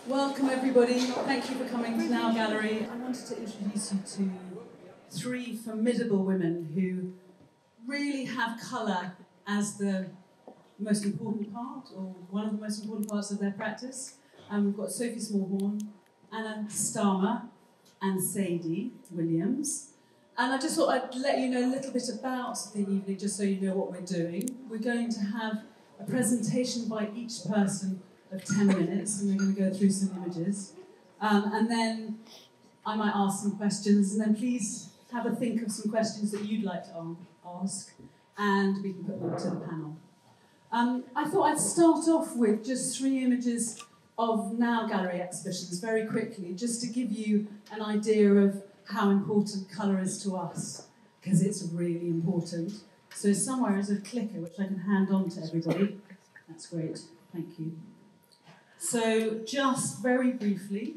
Welcome everybody, thank you for coming to Now Gallery. I wanted to introduce you to three formidable women who really have colour as the most important part, or one of the most important parts of their practice. We've got Sophie Smallorn, Anna Starmer, and Sadie Williams. And I just thought I'd let you know a little bit about the evening, just so you know what we're doing. We're going to have a presentation by each person of 10 minutes, and we're going to go through some images. And then I might ask some questions, and then please have a think of some questions that you'd like to ask, and we can put them to the panel. I thought I'd start off with just 3 images of Now Gallery exhibitions very quickly, just to give you an idea of how important colour is to us, because it's really important. So somewhere is a clicker which I can hand on to everybody. That's great, thank you. So just very briefly,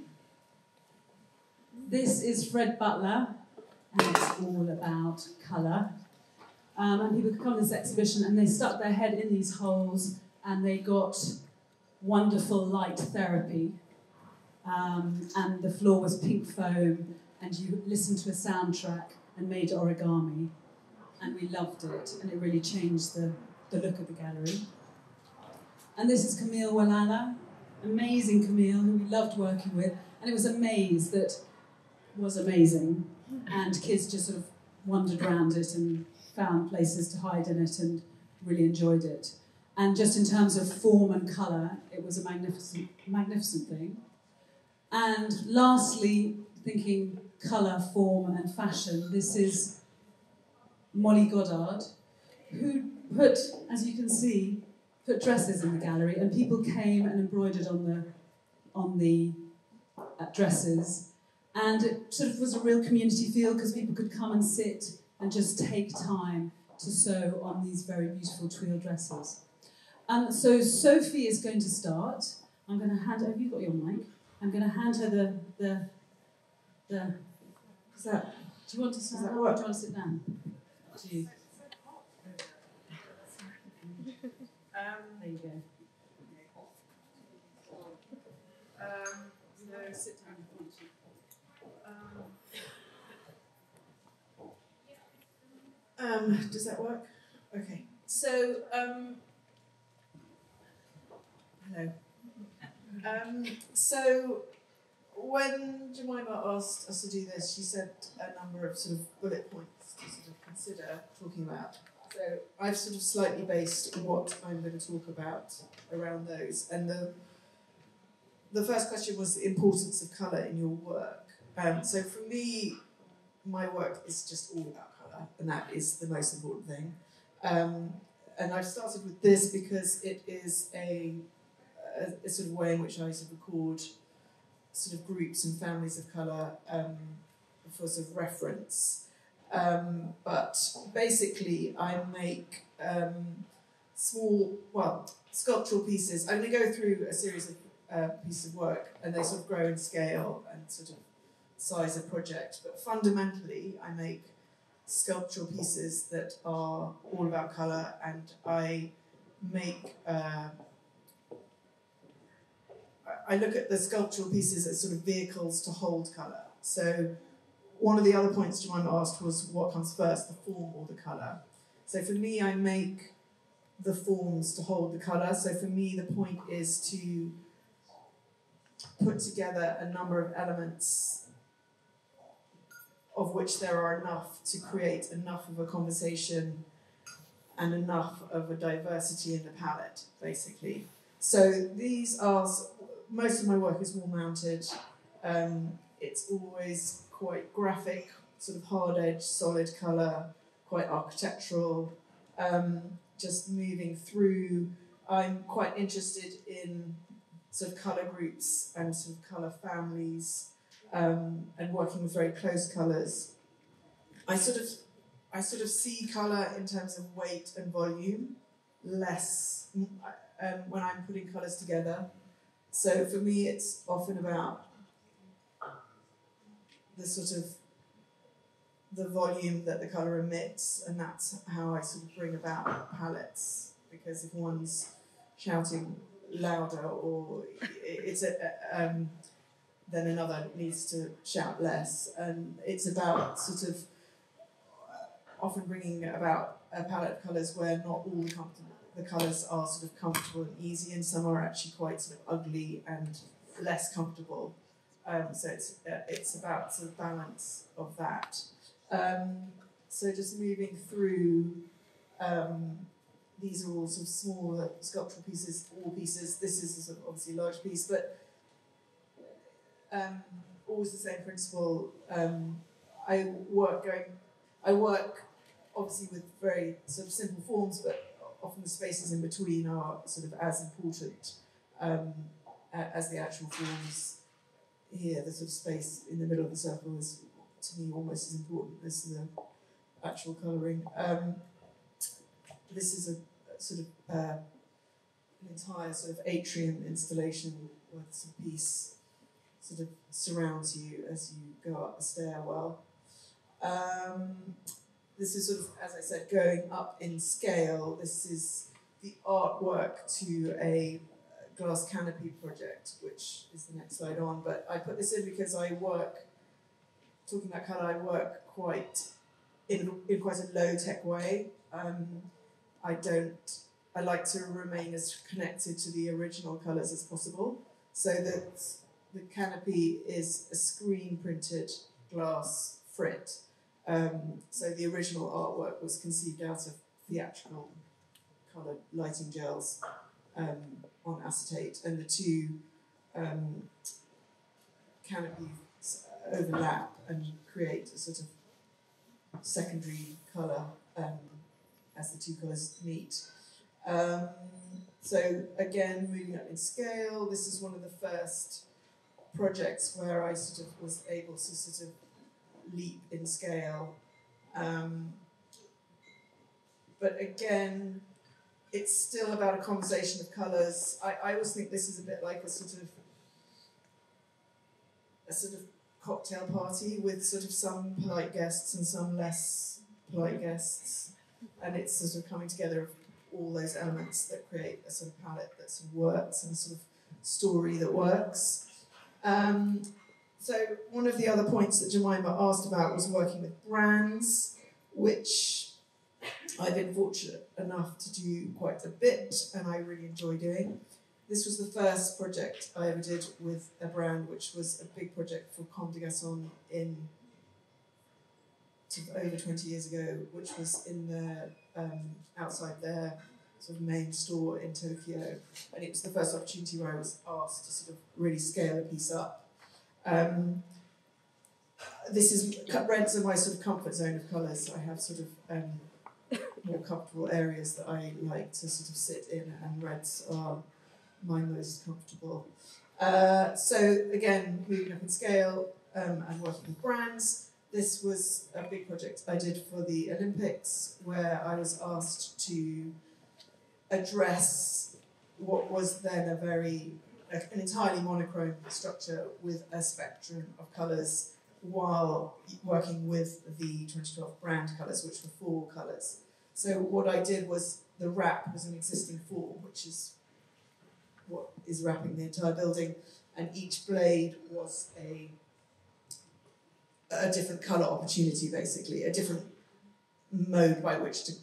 this is Fred Butler, and it's all about colour. And people could come to this exhibition and they stuck their head in these holes and they got wonderful light therapy. And the floor was pink foam and you listened to a soundtrack and made origami. And we loved it, and it really changed the look of the gallery. And this is Camille Walala, amazing Camille, who we loved working with, and it was a maze that was amazing, and kids just sort of wandered around it and found places to hide in it and really enjoyed it. And just in terms of form and colour, it was a magnificent thing. And lastly, thinking colour, form and fashion, this is Molly Goddard, who put, as you can see, put dresses in the gallery, and people came and embroidered on the dresses, and it sort of was a real community feel because people could come and sit and just take time to sew on these very beautiful twill dresses. So Sophie is going to start. I'm going to hand her, have you got your mic? I'm going to hand her the is that, do you want to stand up or do you want to sit down? Do you? There you go. No, sit down if you want to. Does that work? Okay. So, hello. So, when Jemima asked us to do this, she said a number of sort of bullet points to sort of consider talking about. So I've sort of slightly based what I'm going to talk about around those. And the first question was the importance of colour in your work. So for me, my work is just all about colour, and that is the most important thing. And I've started with this because it is a sort of way in which I sort of record sort of groups and families of colour for sort of reference. But basically, I make small, sculptural pieces. I'm going to go through a series of pieces of work, and they sort of grow in scale and sort of size of project. But fundamentally, I make sculptural pieces that are all about colour, and I make. I look at the sculptural pieces as sort of vehicles to hold colour. So one of the other points Jemima asked was what comes first, the form or the colour? So for me, I make the forms to hold the colour. So for me, the point is to put together a number of elements of which there are enough to create enough of a conversation and enough of a diversity in the palette, basically. So these are, most of my work is wall-mounted. It's always quite graphic, sort of hard edge, solid colour, quite architectural, just moving through. I'm quite interested in sort of colour groups and sort of colour families, and working with very close colours. I sort of see colour in terms of weight and volume, less when I'm putting colours together. So for me, it's often about the sort of the volume that the colour emits, and that's how I sort of bring about palettes. Because if one's shouting louder, or it's then another needs to shout less. And it's about sort of often bringing about a palette of colours where not all the colours are sort of comfortable and easy, and some are actually quite sort of ugly and less comfortable. So it's about sort of balance of that. So just moving through, these are all sort of smaller sculptural pieces, all pieces. This is a sort of obviously a large piece, but always the same principle. I work obviously with very sort of simple forms, but often the spaces in between are sort of as important as the actual forms. Here, the sort of space in the middle of the circle is, to me, almost as important as the actual colouring. This is a sort of an entire sort of atrium installation where this piece sort of surrounds you as you go up the stairwell. This is sort of, as I said, going up in scale. This is the artwork to a glass canopy project, which is the next slide on. But I put this in because I work, talking about colour, I work in quite a low-tech way. I like to remain as connected to the original colours as possible. So that the canopy is a screen-printed glass frit. So the original artwork was conceived out of theatrical coloured lighting gels on acetate, and the two canopies overlap and create a sort of secondary colour as the two colours meet. So again, moving up in scale, this is one of the first projects where I sort of was able to sort of leap in scale. But again, it's still about a conversation of colours. I always think this is a bit like a sort of cocktail party with sort of some polite guests and some less polite guests, and it's sort of coming together of all those elements that create a sort of palette that sort of works and a sort of story that works. So one of the other points that Jemima asked about was working with brands, which I've been fortunate enough to do quite a bit, and I really enjoy doing. This was the first project I ever did with a brand, which was a big project for Comme des Garçons in sort of over 20 years ago, which was in their outside their sort of main store in Tokyo, and it was the first opportunity where I was asked to sort of really scale a piece up. This is reds are my sort of comfort zone of colours. I have sort of more comfortable areas that I like to sort of sit in, and reds are my most comfortable. So again, moving up in scale and working with brands. This was a big project I did for the Olympics, where I was asked to address what was then an entirely monochrome structure with a spectrum of colours, while working with the 2012 brand colours, which were 4 colours. So what I did was, the wrap was an existing form, which is what is wrapping the entire building, and each blade was a different colour opportunity, basically, a different mode by which to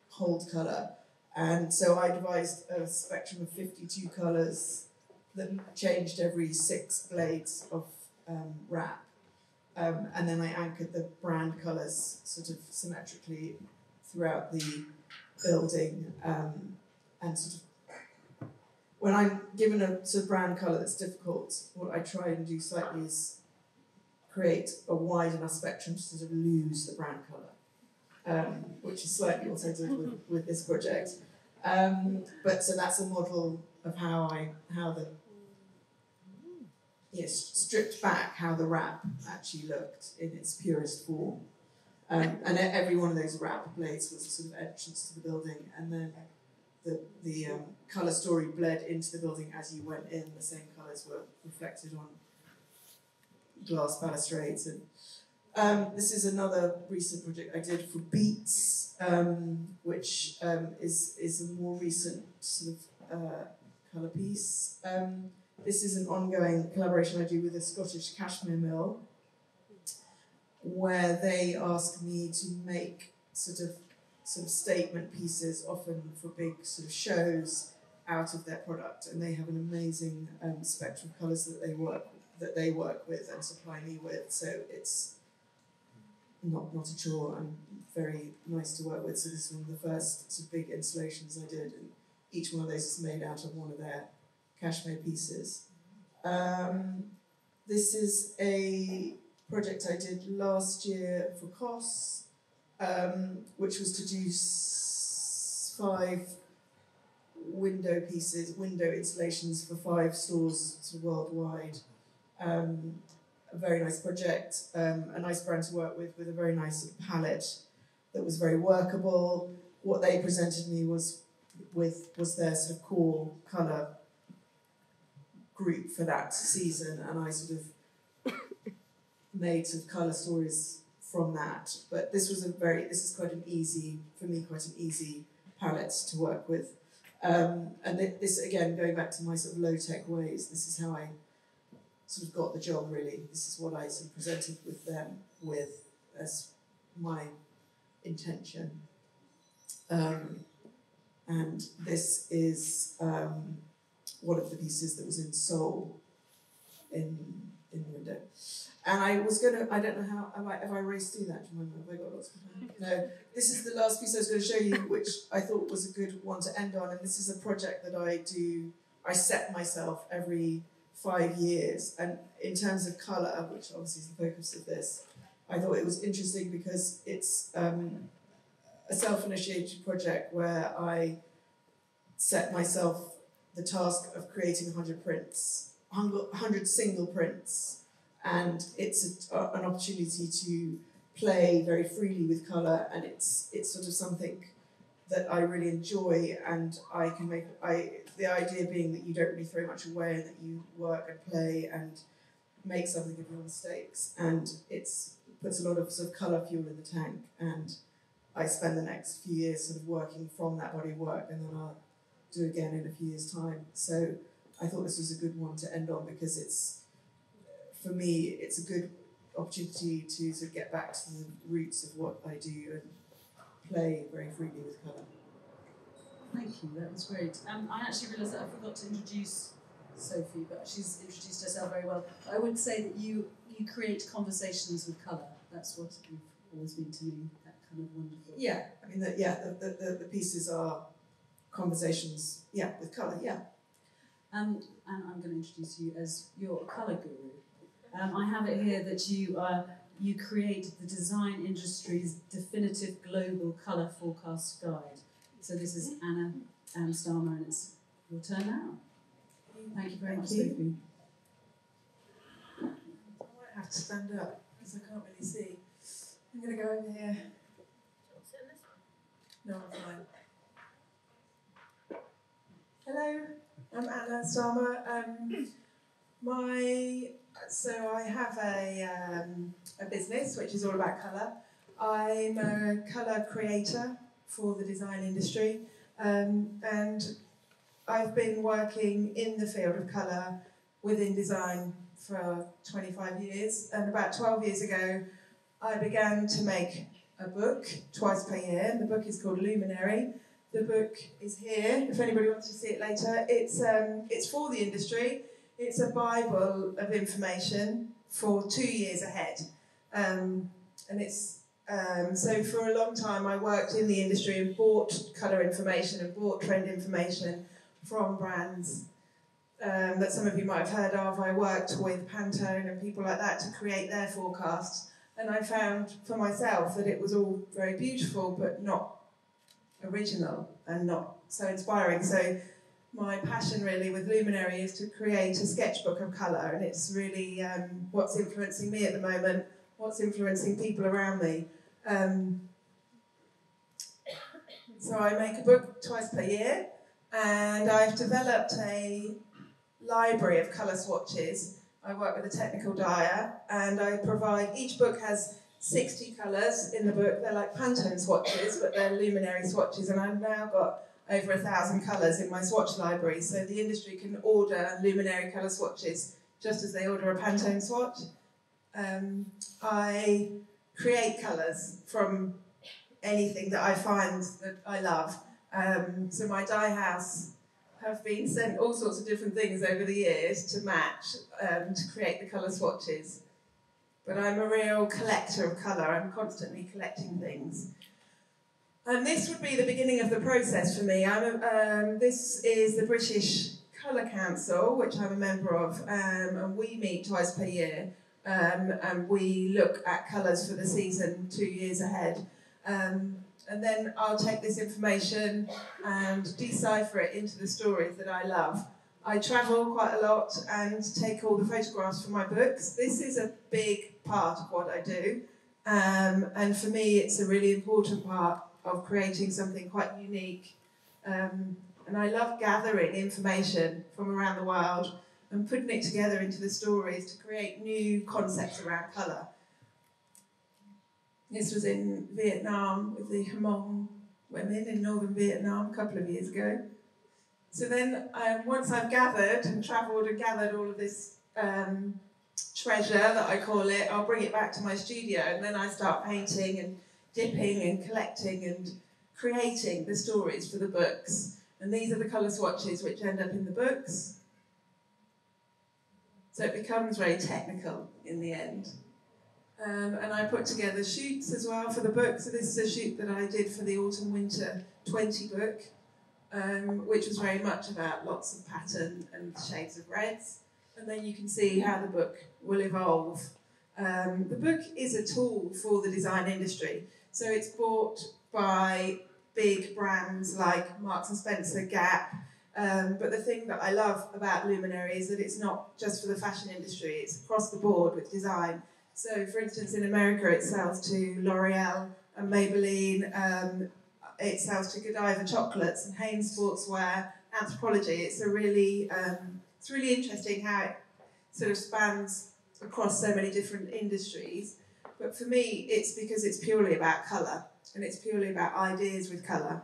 hold colour. And so I devised a spectrum of 52 colours that changed every 6 blades of wrap. And then I anchored the brand colours sort of symmetrically throughout the building. And sort of, when I'm given a sort of brand colour that's difficult, what I try and do slightly is create a wide enough spectrum to sort of lose the brand colour, which is slightly what I did with this project. But so that's a model of how the stripped back how the wrap actually looked in its purest form. And every one of those wrap blades was a sort of entrance to the building, and then the colour story bled into the building as you went in. The same colours were reflected on glass balustrades. And this is another recent project I did for Beats, which is a more recent sort of colour piece. This is an ongoing collaboration I do with a Scottish cashmere mill, where they ask me to make sort of statement pieces, often for big sort of shows, out of their product, and they have an amazing spectrum of colours that they work with and supply me with. So it's not a chore and very nice to work with. So this is one of the first sort of big installations I did, and each one of those is made out of one of their cashmere pieces. This is a project I did last year for COS, which was to do 5 window installations for 5 stores sort of worldwide. A very nice project, a nice brand to work with a very nice sort of palette that was very workable. What they presented me was their sort of core colour group for that season, and I sort of made sort of colour stories from that. But this is quite an easy palette to work with. And this, again, going back to my sort of low-tech ways, this is how I sort of got the job, really. This is what I sort of presented with them as my intention. And this is one of the pieces that was in Seoul in the window. And I don't know how, have I raced through that, Jemima? Have I got lots of time? No. This is the last piece I was going to show you, which I thought was a good one to end on, and this is a project that I set myself every 5 years, and in terms of colour, which obviously is the focus of this, I thought it was interesting because it's a self-initiated project where I set myself the task of creating 100 prints, 100 single prints, and it's an opportunity to play very freely with colour, and it's sort of something that I really enjoy, and I can make. The idea being that you don't really throw much away, and that you work and play and make something of your mistakes, and it puts a lot of sort of colour fuel in the tank. And I spend the next few years sort of working from that body of work, and then I'll do again in a few years' time. So I thought this was a good one to end on because for me, it's a good opportunity to sort of get back to the roots of what I do and play very freely with colour. Thank you, that was great. I actually realised that I forgot to introduce Sophie, but she's introduced herself very well. I would say that you create conversations with colour. That's what you've always been to me, that kind of wonderful. Yeah, I mean, the pieces are conversations, with colour, And I'm going to introduce you as your colour guru. I have it here that you create the design industry's definitive global colour forecast guide. So this is Anna Starmer, and it's your turn now. Thank you very much, Sophie. I might have to stand up because I can't really see. I'm going to go over here. No, I'm fine. Hello, I'm Anna Starmer. So I have a business which is all about colour. I'm a colour creator for the design industry, and I've been working in the field of colour within design for 25 years, and about 12 years ago I began to make a book twice per year. The book is called Luminary. The book is here, if anybody wants to see it later. It's for the industry. It's a Bible of information for 2 years ahead. And it's so for a long time I worked in the industry and bought colour information and bought trend information from brands that some of you might have heard of. I worked with Pantone and people like that to create their forecasts, and I found for myself that it was all very beautiful but not original and not so inspiring. So my passion really with Luminary is to create a sketchbook of colour, and it's really what's influencing me at the moment, what's influencing people around me. So I make a book twice per year, and I've developed a library of colour swatches. I work with a technical dyer, and I provide, each book has 60 colours in the book. They're like Pantone swatches, but they're Luminary swatches, and I've now got over 1,000 colours in my swatch library, so the industry can order luminary colour swatches just as they order a Pantone swatch. I create colours from anything that I find that I love. So my dye house have been sent all sorts of different things over the years to match, to create the colour swatches. But I'm a real collector of colour. I'm constantly collecting things. And this would be the beginning of the process for me. This is the British Colour Council, which I'm a member of, and we meet twice per year, and we look at colours for the season 2 years ahead. And then I'll take this information and decipher it into the stories that I love. I travel quite a lot and take all the photographs for my books. This is a big part of what I do, and for me it's a really important part of creating something quite unique. And I love gathering information from around the world and putting it together into the stories to create new concepts around colour. This was in Vietnam with the Hmong women in northern Vietnam a couple of years ago. So then, once I've gathered and travelled and gathered all of this treasure, that I call it, I'll bring it back to my studio, and then I start painting and dipping and collecting and creating the stories for the books. And these are the colour swatches which end up in the books. So it becomes very technical in the end. And I put together shoots as well for the book. So this is a shoot that I did for the Autumn-Winter 20 book, which was very much about lots of pattern and shades of reds. And then you can see how the book will evolve. The book is a tool for the design industry. So it's bought by big brands like Marks and Spencer, Gap. But the thing that I love about Luminary is that it's not just for the fashion industry, it's across the board with design. So, for instance, in America, it sells to L'Oreal and Maybelline. It sells to Godiva chocolates and Hanes Sportswear, Anthropology. It's really interesting how it sort of spans across so many different industries. But for me, it's because it's purely about colour, and it's purely about ideas with colour.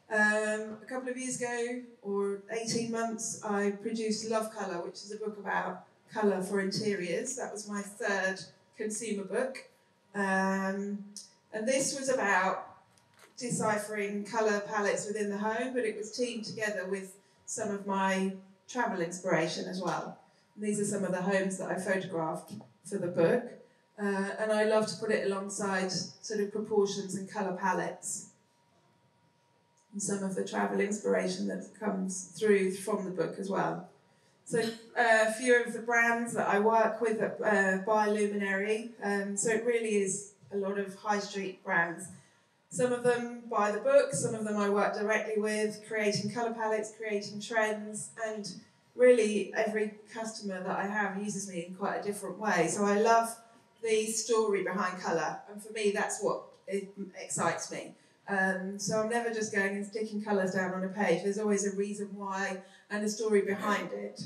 A couple of years ago, or 18 months, I produced Love Colour, which is a book about colour for interiors. That was my third consumer book, and this was about deciphering colour palettes within the home, but it was teamed together with some of my travel inspiration as well. And these are some of the homes that I photographed for the book, and I love to put it alongside sort of proportions and colour palettes and some of the travel inspiration that comes through from the book as well. So a few of the brands that I work with buy Luminary, so it really is a lot of high street brands. Some of them buy the book, some of them I work directly with, creating colour palettes, creating trends, and really every customer that I have uses me in quite a different way. So I love the story behind colour, and for me that's what excites me. So I'm never just going and sticking colours down on a page. There's always a reason why and a story behind it.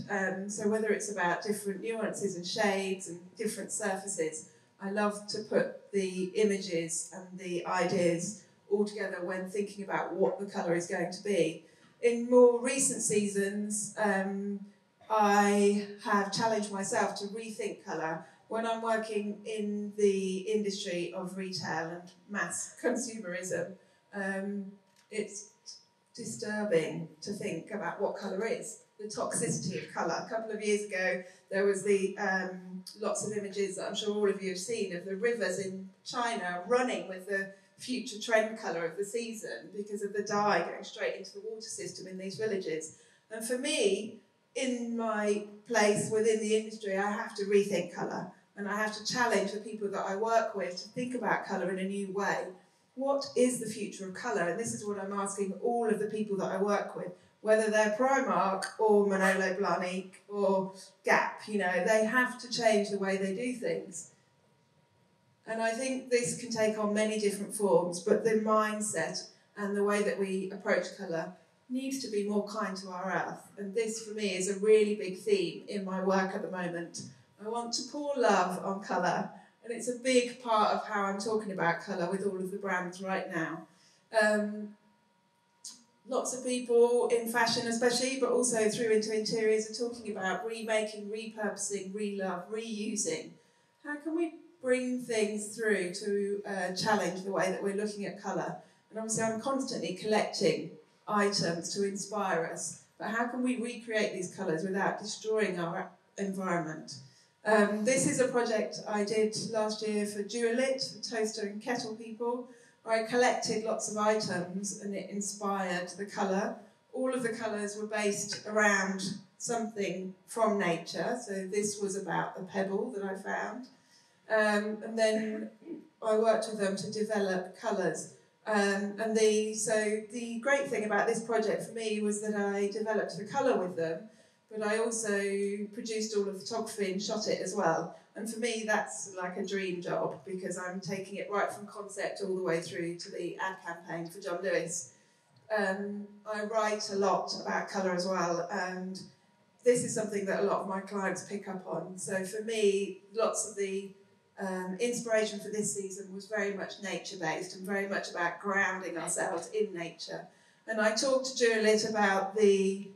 So whether it's about different nuances and shades and different surfaces, I love to put the images and the ideas all together when thinking about what the colour is going to be. In more recent seasons, I have challenged myself to rethink colour. When I'm working in the industry of retail and mass consumerism, it's disturbing to think about what colour is, the toxicity of colour. A couple of years ago, there was the lots of images that I'm sure all of you have seen of the rivers in China running with the future trend colour of the season because of the dye going straight into the water system in these villages. And for me, in my place within the industry, I have to rethink colour, and I have to challenge the people that I work with to think about colour in a new way. What is the future of colour? And this is what I'm asking all of the people that I work with, whether they're Primark or Manolo Blahnik or Gap, you know, they have to change the way they do things. And I think this can take on many different forms, but the mindset and the way that we approach colour needs to be more kind to our earth. And this, for me, is a really big theme in my work at the moment. I want to pour love on colour, and it's a big part of how I'm talking about colour with all of the brands right now. lots of people in fashion especially, but also through into interiors, are talking about remaking, repurposing, relove, reusing. How can we bring things through to challenge the way that we're looking at colour? And obviously I'm constantly collecting items to inspire us, but how can we recreate these colours without destroying our environment? This is a project I did last year for Dualit, for toaster and kettle people, where I collected lots of items and it inspired the colour. All of the colours were based around something from nature, so this was about the pebble that I found. And then I worked with them to develop colours. So the great thing about this project for me was that I developed the colour with them, but I also produced all of the photography and shot it as well. And for me, that's like a dream job, because I'm taking it right from concept all the way through to the ad campaign for John Lewis. I write a lot about colour as well, and this is something that a lot of my clients pick up on. So for me, lots of the inspiration for this season was very much nature-based and very much about grounding ourselves in nature. And I talked to Juliet about the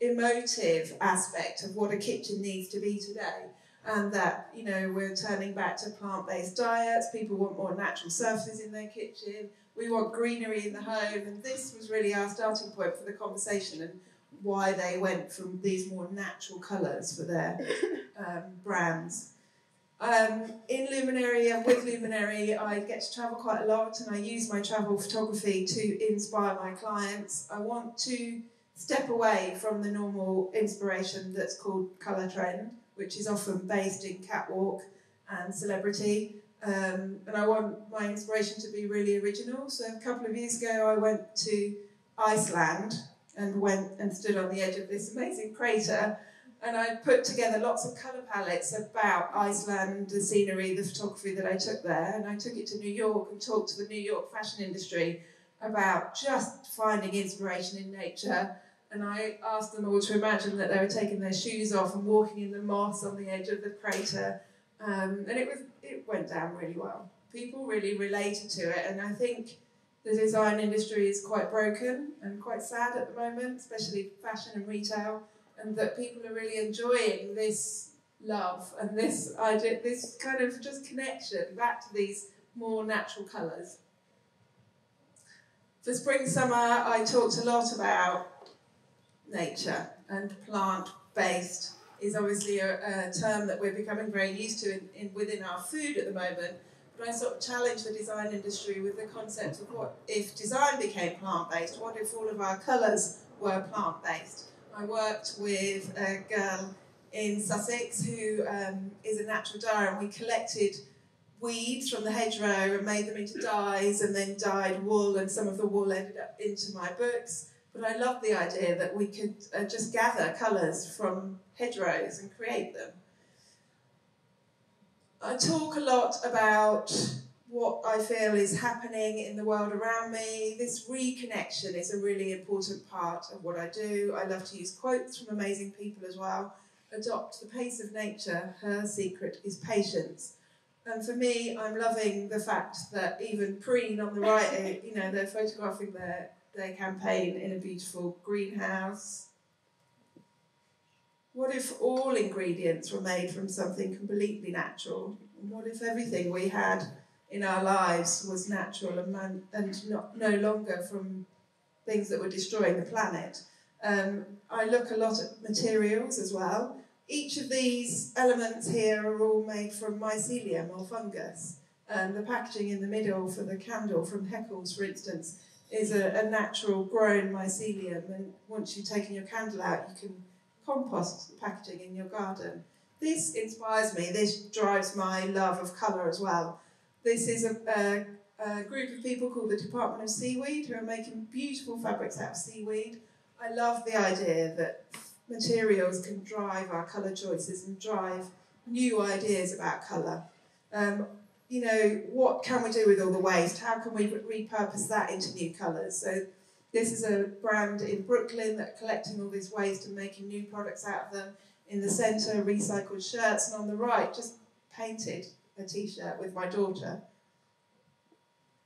emotive aspect of what a kitchen needs to be today, and that, you know, we're turning back to plant-based diets, people want more natural surfaces in their kitchen, we want greenery in the home, and this was really our starting point for the conversation and why they went from these more natural colours for their brands. In Luminary and with Luminary, I get to travel quite a lot, and I use my travel photography to inspire my clients. I want to step away from the normal inspiration that's called colour trend, which is often based in catwalk and celebrity, and I want my inspiration to be really original. So a couple of years ago I went to Iceland and went and stood on the edge of this amazing crater, and I put together lots of colour palettes about Iceland, the scenery, the photography that I took there, and I took it to New York and talked to the New York fashion industry about just finding inspiration in nature. And I asked them all to imagine that they were taking their shoes off and walking in the moss on the edge of the crater, and it went down really well. People really related to it, and I think the design industry is quite broken and quite sad at the moment, especially fashion and retail, and that people are really enjoying this love and this idea, this kind of just connection back to these more natural colours. For spring summer, I talked a lot about nature, and plant-based is obviously a term that we're becoming very used to within our food at the moment, but I sort of challenged the design industry with the concept of what if design became plant-based, what if all of our colours were plant-based? I worked with a girl in Sussex who is a natural dyer, and we collected weeds from the hedgerow and made them into dyes and then dyed wool, and some of the wool ended up into my books. But I love the idea that we could just gather colours from hedgerows and create them. I talk a lot about what I feel is happening in the world around me. This reconnection is a really important part of what I do. I love to use quotes from amazing people as well. Adopt the pace of nature, her secret is patience. And for me, I'm loving the fact that even Preen on the right, you know, they're photographing their campaign in a beautiful greenhouse. What if all ingredients were made from something completely natural? And what if everything we had in our lives was natural and no longer from things that were destroying the planet? I look a lot at materials as well. Each of these elements here are all made from mycelium or fungus. The packaging in the middle for the candle from Heckles, for instance, is a natural grown mycelium, and once you've taken your candle out, you can compost the packaging in your garden. This inspires me, this drives my love of colour as well. This is a group of people called the Department of Seaweed, who are making beautiful fabrics out of seaweed. I love the idea that materials can drive our colour choices and drive new ideas about colour. You know, what can we do with all the waste? How can we repurpose that into new colours? So this is a brand in Brooklyn that are collecting all this waste and making new products out of them. In the centre, recycled shirts, and on the right, just painted a t-shirt with my daughter.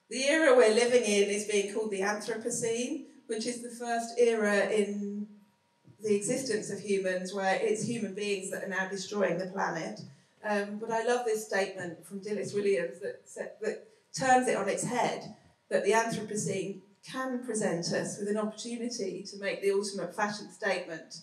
The era we're living in is being called the Anthropocene, which is the first era in the existence of humans where it's human beings that are now destroying the planet. But I love this statement from Dilys Williams that turns it on its head, that the Anthropocene can present us with an opportunity to make the ultimate fashion statement.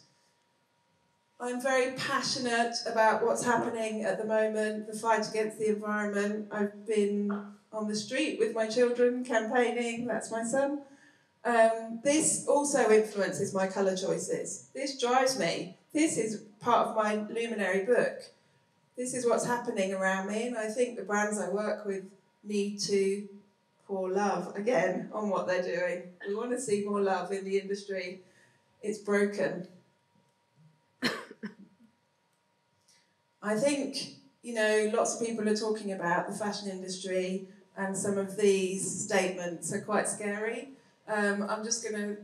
I'm very passionate about what's happening at the moment, the fight against the environment. I've been on the street with my children campaigning, that's my son. This also influences my colour choices. This drives me. This is part of my luminary book. This is what's happening around me, and I think the brands I work with need to pour love again on what they're doing. We want to see more love in the industry. It's broken. I think, you know, lots of people are talking about the fashion industry, and some of these statements are quite scary. I'm just going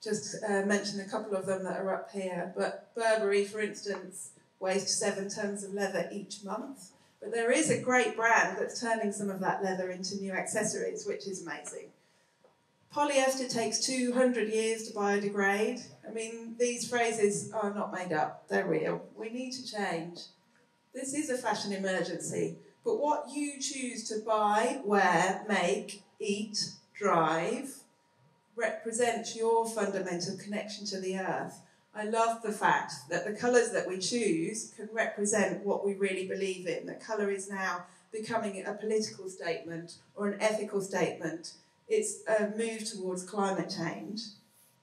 to mention a couple of them that are up here. But Burberry, for instance, waste 7 tons of leather each month. But there is a great brand that's turning some of that leather into new accessories, which is amazing. Polyester takes 200 years to biodegrade. I mean, these phrases are not made up, they're real. We need to change. This is a fashion emergency. But what you choose to buy, wear, make, eat, drive, represents your fundamental connection to the earth. I love the fact that the colours that we choose can represent what we really believe in. That colour is now becoming a political statement or an ethical statement. It's a move towards climate change.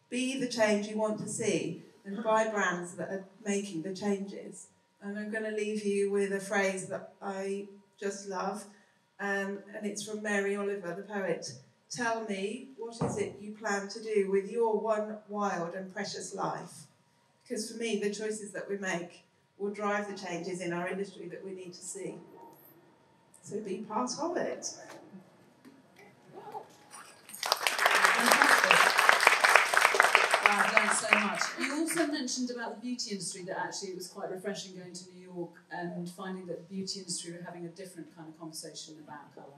Be the change you want to see and buy brands that are making the changes. And I'm going to leave you with a phrase that I just love, and it's from Mary Oliver, the poet. Tell me, what is it you plan to do with your one wild and precious life? Because for me, the choices that we make will drive the changes in our industry that we need to see. So be part of it. Wow, thanks so much. You also mentioned about the beauty industry, that actually it was quite refreshing going to New York and finding that the beauty industry were having a different kind of conversation about colour.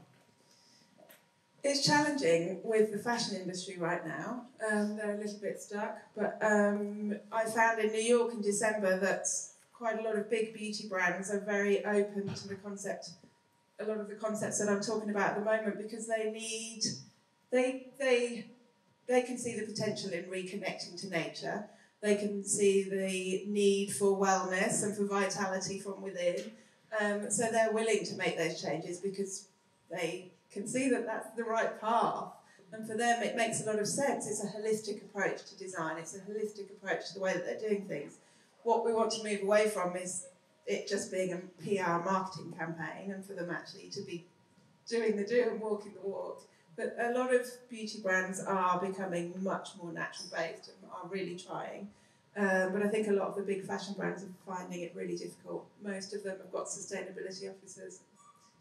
It's challenging with the fashion industry right now. They're a little bit stuck, but I found in New York in December that quite a lot of big beauty brands are very open to the concept, a lot of the concepts that I'm talking about at the moment, because they can see the potential in reconnecting to nature. They can see the need for wellness and for vitality from within. So they're willing to make those changes because they can see that that's the right path. And for them, it makes a lot of sense. It's a holistic approach to design. It's a holistic approach to the way that they're doing things. What we want to move away from is it just being a PR marketing campaign, and for them actually to be doing the do and walking the walk. But a lot of beauty brands are becoming much more natural-based and are really trying. But I think a lot of the big fashion brands are finding it really difficult. Most of them have got sustainability officers.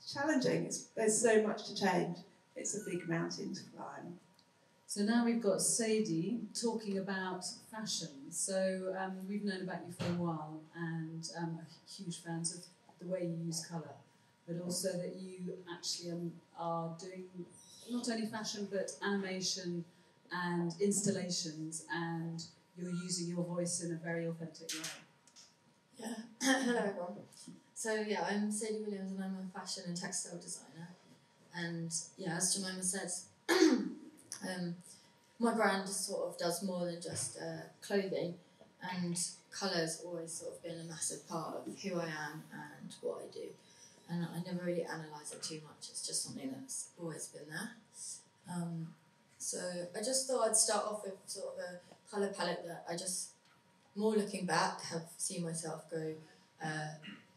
It's challenging. There's so much to change. It's a big mountain to climb. So now we've got Sadie talking about fashion. So we've known about you for a while and are huge fans of the way you use colour, but also that you actually are doing not only fashion but animation and installations, and you're using your voice in a very authentic way. Yeah. Hello everyone. So yeah, I'm Sadie Williams and I'm a fashion and textile designer. And yeah, as Jemima said, my brand sort of does more than just clothing, and colour's always sort of been a massive part of who I am and what I do. And I never really analyse it too much, it's just something that's always been there. So I just thought I'd start off with sort of a colour palette that I just, more looking back, have seen myself go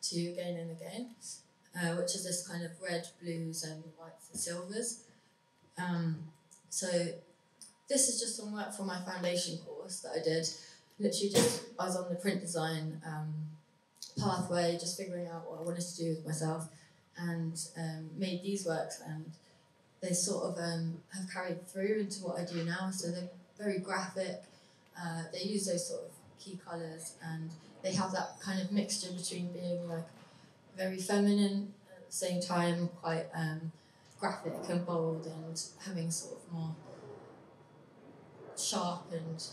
to again and again, which is this kind of red, blues and whites and silvers. So this is just some work from my foundation course that I did. Literally I was on the print design pathway, just figuring out what I wanted to do with myself, and made these works, and they sort of have carried through into what I do now. So they're very graphic, they use those sort of key colours, and they have that kind of mixture between being like very feminine, at the same time quite graphic and bold, and having sort of more sharp and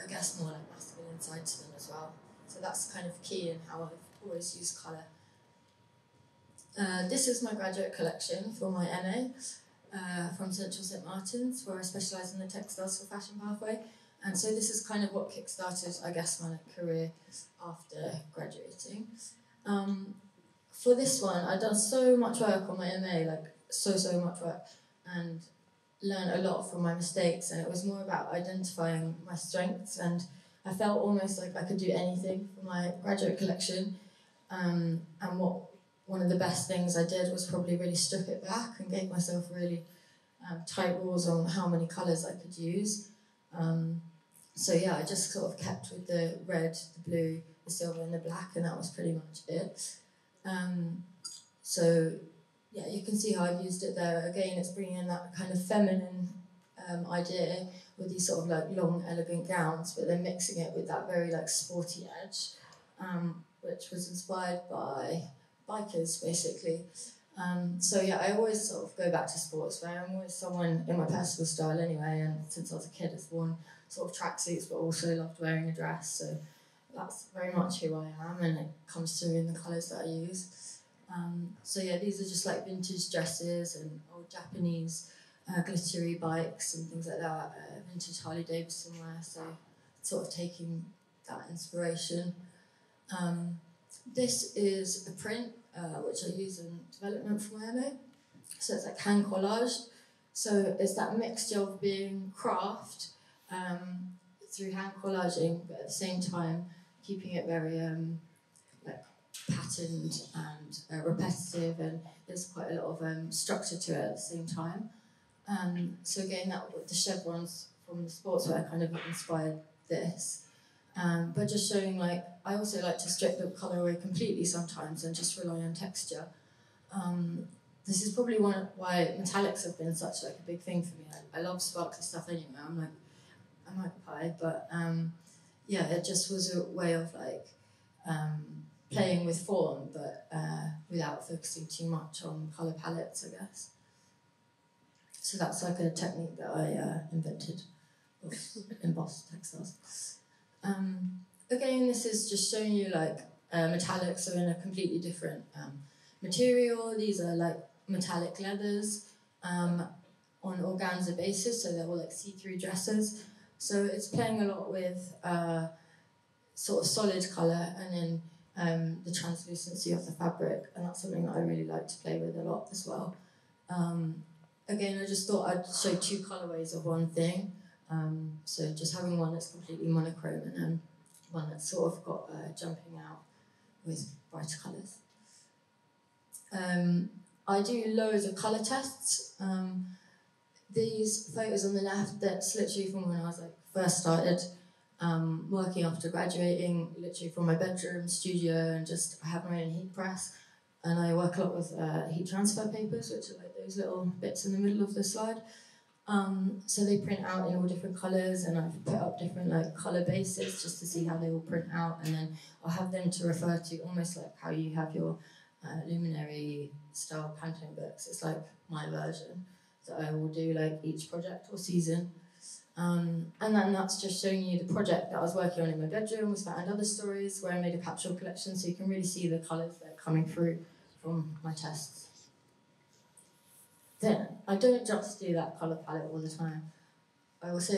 I guess more like masculine side to them as well. So that's kind of key in how I've always used colour. This is my graduate collection for my MA from Central St Martin's, where I specialise in the textiles for fashion pathway. And so this is kind of what kick-started, I guess, my career after graduating. For this one, I'd done so much work on my MA, like so much work, and learned a lot from my mistakes, and it was more about identifying my strengths, and I felt almost like I could do anything for my graduate collection. And one of the best things I did was probably really strip it back and gave myself really tight rules on how many colours I could use. So yeah, I just sort of kept with the red, the blue, the silver and the black, and that was pretty much it. So yeah, you can see how I've used it there. Again, it's bringing in that kind of feminine idea with these sort of like long, elegant gowns, but then mixing it with that very like sporty edge, which was inspired by bikers, basically. So yeah, I always sort of go back to sportswear. I'm always someone in my personal style anyway, and since I was a kid, I've worn sort of tracksuits, but also loved wearing a dress. So that's very much who I am, and it comes through in the colours that I use. So yeah, these are just like vintage dresses and old Japanese glittery bikes and things like that, vintage Harley Davidson wear, so sort of taking that inspiration. This is a print which I use in development for my MA, so it's like hand collage. So it's that mixture of being craft through hand collaging, but at the same time keeping it very like patterned and repetitive, and there's quite a lot of structure to it at the same time. So again, that the chevrons from the sportswear kind of inspired this. But just showing, like, I also like to strip the colour away completely sometimes and just rely on texture. This is probably why metallics have been such like a big thing for me. I love sparkly stuff anyway. I'm magpie, but yeah, it just was a way of like playing with form, but without focusing too much on colour palettes, I guess. So that's like a technique that I invented of embossed textiles. Again, this is just showing you like metallics are in a completely different material. These are like metallic leathers on organza basis, so they're all like see-through dresses. So it's playing a lot with sort of solid colour and then the translucency of the fabric, and that's something that I really like to play with a lot as well. Again, I just thought I'd show two colourways of one thing. So just having one that's completely monochrome and then one that's sort of got jumping out with brighter colours. I do loads of colour tests. These photos on the left, that's literally from when I was like first started working after graduating, literally from my bedroom, studio, and just I have my own heat press, and I work a lot with heat transfer papers, which are like those little bits in the middle of the slide. So they print out in all different colours, and I've put up different like colour bases just to see how they all print out, and then I'll have them to refer to, almost like how you have your luminary style Pantone books. It's like my version that I will do like each project or season. And then that's just showing you the project that I was working on in my bedroom with that and other stories, where I made a capsule collection, so you can really see the colours that are coming through from my tests. Then, I don't just do that colour palette all the time. I also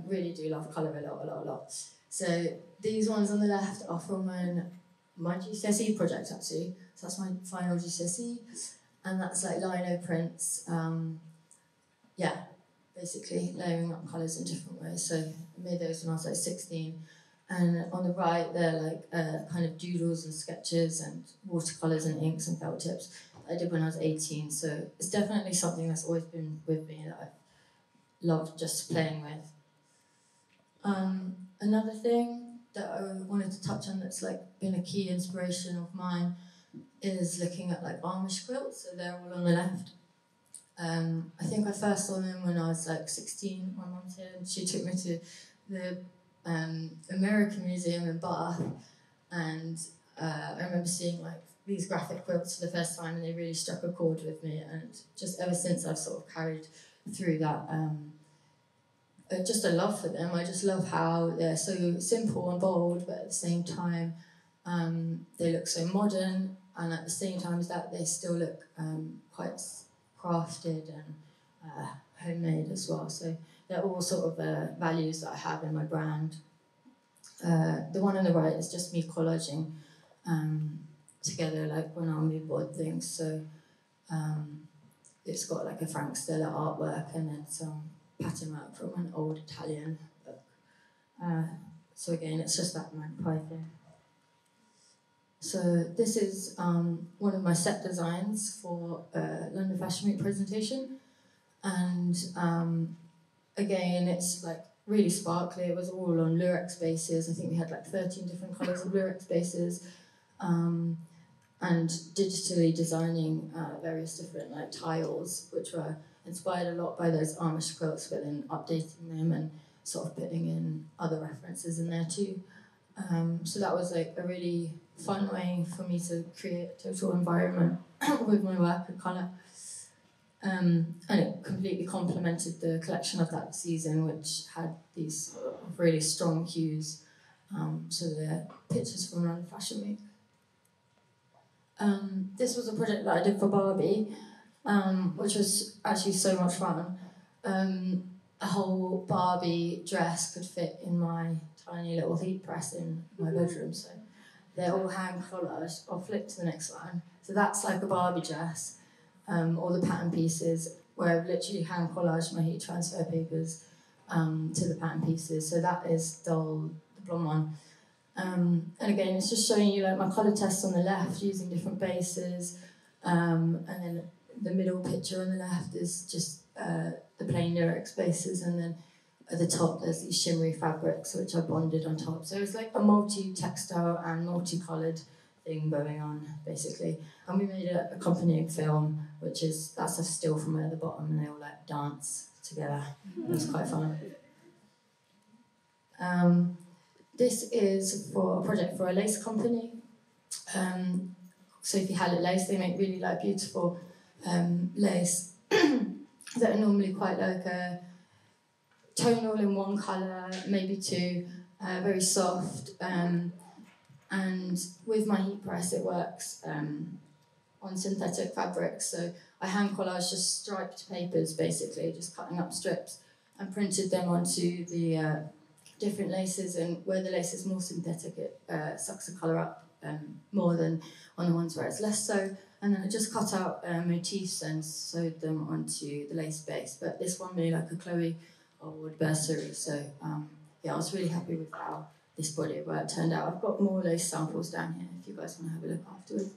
really do love colour a lot. So these ones on the left are from my GCSE project, actually. So that's my final GCSE, and that's like lino prints. Yeah, basically layering up colours in different ways. So I made those when I was like 16. And on the right, they're like kind of doodles and sketches and watercolours and inks and felt tips I did when I was 18. So it's definitely something that's always been with me that I've loved just playing with. Another thing that I wanted to touch on that's like been a key inspiration of mine is looking at like Amish quilts. So they're all on the left. I think I first saw them when I was like 16. My mum's here, and she took me to the American Museum in Bath, and I remember seeing like these graphic quilts for the first time, and they really struck a chord with me, and just ever since I've sort of carried through that just a love for them. I just love how they're so simple and bold, but at the same time, they look so modern, and at the same time as that, they still look quite crafted and homemade as well. So they're all sort of values that I have in my brand. The one on the right is just me collaging together, like when I mood board things. So it's got like a Frank Stella artwork and then some pattern work from an old Italian book. So again, it's just that magpie thing. So this is one of my set designs for London Fashion Week presentation, and again, it's like really sparkly. It was all on lurex bases. I think we had like 13 different colours of lurex bases, and digitally designing various different like tiles, which were inspired a lot by those Amish quilts, but then updating them and sort of putting in other references in there too. So that was like a really fun way for me to create a total environment with my work and colour. And it completely complemented the collection of that season, which had these really strong hues. So the pictures from London Fashion Week. This was a project that I did for Barbie, which was actually so much fun. A whole Barbie dress could fit in my tiny little heat press in my bedroom, so they're all hand collaged. I'll flip to the next one. So that's like a Barbie dress, all the pattern pieces, where I've literally hand collaged my heat transfer papers to the pattern pieces. So that is the blonde one. And again, it's just showing you like my colour tests on the left using different bases, and then the middle picture on the left is just the plain lurex bases, and then at the top there's these shimmery fabrics which are bonded on top. So it's like a multi-textile and multi-coloured thing going on basically. And we made an accompanying film, that's a still from at the bottom, and they all like dance together. It was quite fun. This is for a project for a lace company. Sophie Lace. They make really like beautiful lace that are normally quite like a tonal in one colour, maybe two, very soft. And with my heat press, it works on synthetic fabrics. So I hand collaged just striped papers, basically, just cutting up strips, and printed them onto the different laces. And where the lace is more synthetic, it sucks the colour up more than on the ones where it's less so. And then I just cut out motifs and sewed them onto the lace base. But this one made like a Chloe Wood bursary. So yeah, I was really happy with how this body of work turned out. I've got more lace samples down here if you guys want to have a look afterwards.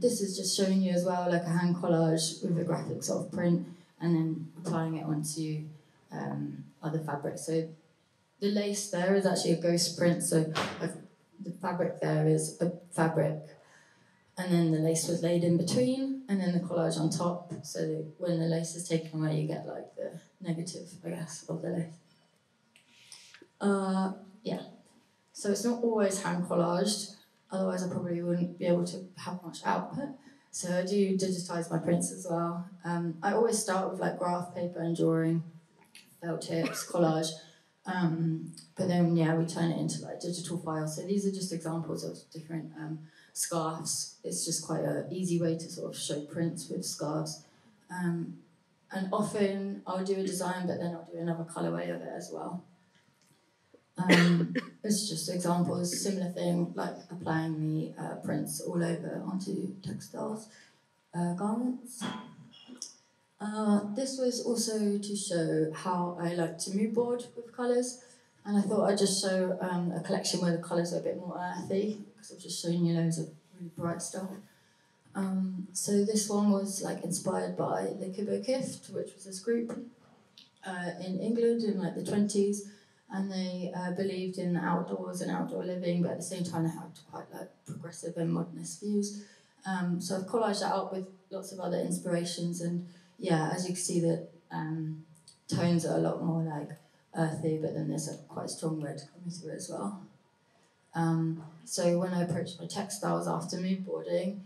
This is just showing you as well like a hand collage with a graphic sort of print, and then applying it onto other fabrics. So the lace there is actually a ghost print. So the fabric there is a fabric, and then the lace was laid in between, and then the collage on top. So when the lace is taken away, you get like the negative, I guess, of the lace. Yeah. So it's not always hand collaged, otherwise I probably wouldn't be able to have much output. So I do digitise my prints as well. I always start with like graph paper and drawing, felt tips, collage. But then, yeah, we turn it into like digital files. So these are just examples of different scarves. It's just quite an easy way to sort of show prints with scarves. And often I'll do a design, but then I'll do another colourway of it as well. It's just examples, similar thing, like applying the prints all over onto textiles, garments. This was also to show how I like to mood board with colours, and I thought I'd just show a collection where the colours are a bit more earthy, because I've just shown you loads of really bright stuff. So this one was like inspired by the Kibbo Kift, which was this group in England in like the 20s, and they believed in outdoors and outdoor living, but at the same time they had quite like progressive and modernist views. So I've collaged that up with lots of other inspirations, and yeah, as you can see, the tones are a lot more like earthy, but then there's a quite strong red coming through as well. So when I approached my textiles after mood boarding,